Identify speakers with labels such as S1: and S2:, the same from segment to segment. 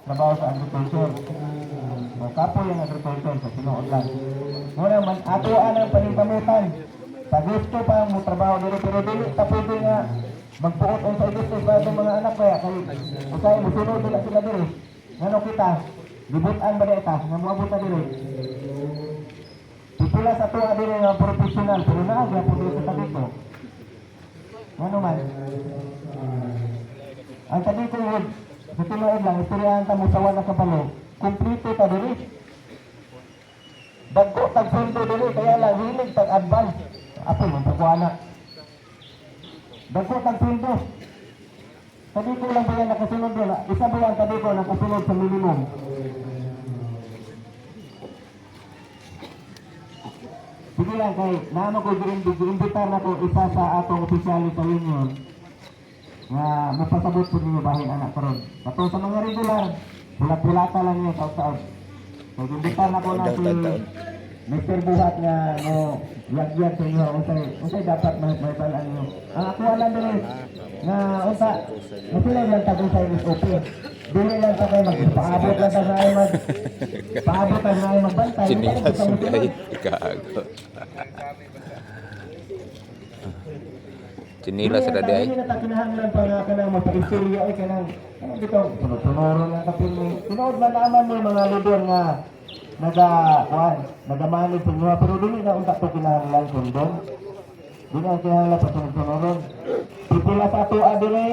S1: trabaho sa agriculture. O kapo yung agriculture sa sinuod lang. Muna man, ato ang paningkamutan. Sa gusto pa mo trabaho dito, pero dili ta pwede nga magpuot ang sa gusto sa itong mga anak kaya kay usay musunod nila sila diri. Ngano kita, gibutan ba dita nga moabot ta diri. Pipila sa tuwa diri nga professional pero naaga po dito sa dito. Ngano man. Ang sabi ko yun, sa tinuod lang, istoryahan ta mo sa wala kabalo, kumplito ta diri. Dagko tag sundo diri, kaya lang hilig tag advance. Apo yung pagkuana. Dagko tag sundo. Sabi ko lang ba yan nakasunod doon, isa ba yan sabi ko nakasunod sa minimum. Sige lang kay, naano ko giimbitar na ko isa sa atong opisyali sa union nga mapasabot po ninyo bahin anak karon. Kato sa mga regular, pulat-pulata lang yun taon-taon. So, imbitar na ko na si Mr. Buhat nga no, yag-yag sa inyo, unsay dapat may balaan nyo. Ang ako lang din nga unsa, nasilay lang tayo sa SOP. Dili lang sa kayo magpaabot lang sa kayo paabot lang sa kayo magbantay.
S2: Sinilas mo kayo, ikago. Sinilas na di ay.
S1: Hindi na kinahanglan pa nga ka nang magpa-istorya ay ka nang dito, sunod-sunod lang kapil mo. Tinood man naman mo mga leader nga nagamanid sa inyo, pero dili na unta ito kinahanglan sundon. Dili na kinahanglan pa sunod-sunod. Pipila sa tuwa dili.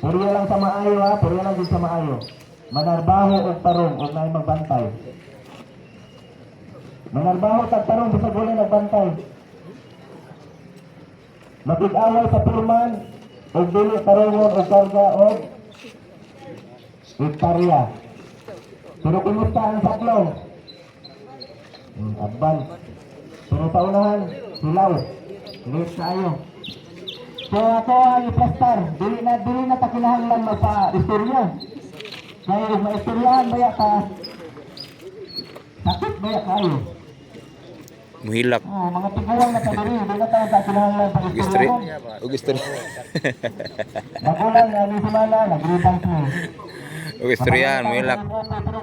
S1: Puriya lang sa maayo ha, puriya lang din sa maayo. Manarbaho o tarong o na magbantay. Manarbaho tag tarong bisag wala nagbantay. Makig-away sa purman o dili tarongon o karga o hektarya. Pero kumusta ang saklaw? Advance. Pero sa unahan, silaw. Late tayo. So ako ay iplastar. Dili na takinahanglan magpa-istorya. Kaya kung maistoryahan baya ka, sakit baya kayo.
S2: Muhilak.
S1: Mga tiguang na sa diri, di na tayo takinahanglan pag-istoryahan.
S2: Ugistri.
S1: Nakulang na ni Simana, nag-rebang ko.
S2: Ugistriyan, muhilak.
S1: Pero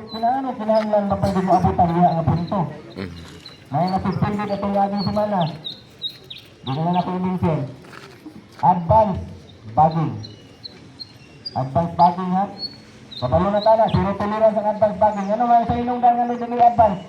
S1: kinahanglan mapagod mo abutan niya ang punto. May nasuspended itong laging Simana. Di na na ko i-mention. Advance bagging. Advance bagging ha. Kapalo na tala, zero tolerance ang advance bagging. Ano man sa inong gangan din advance?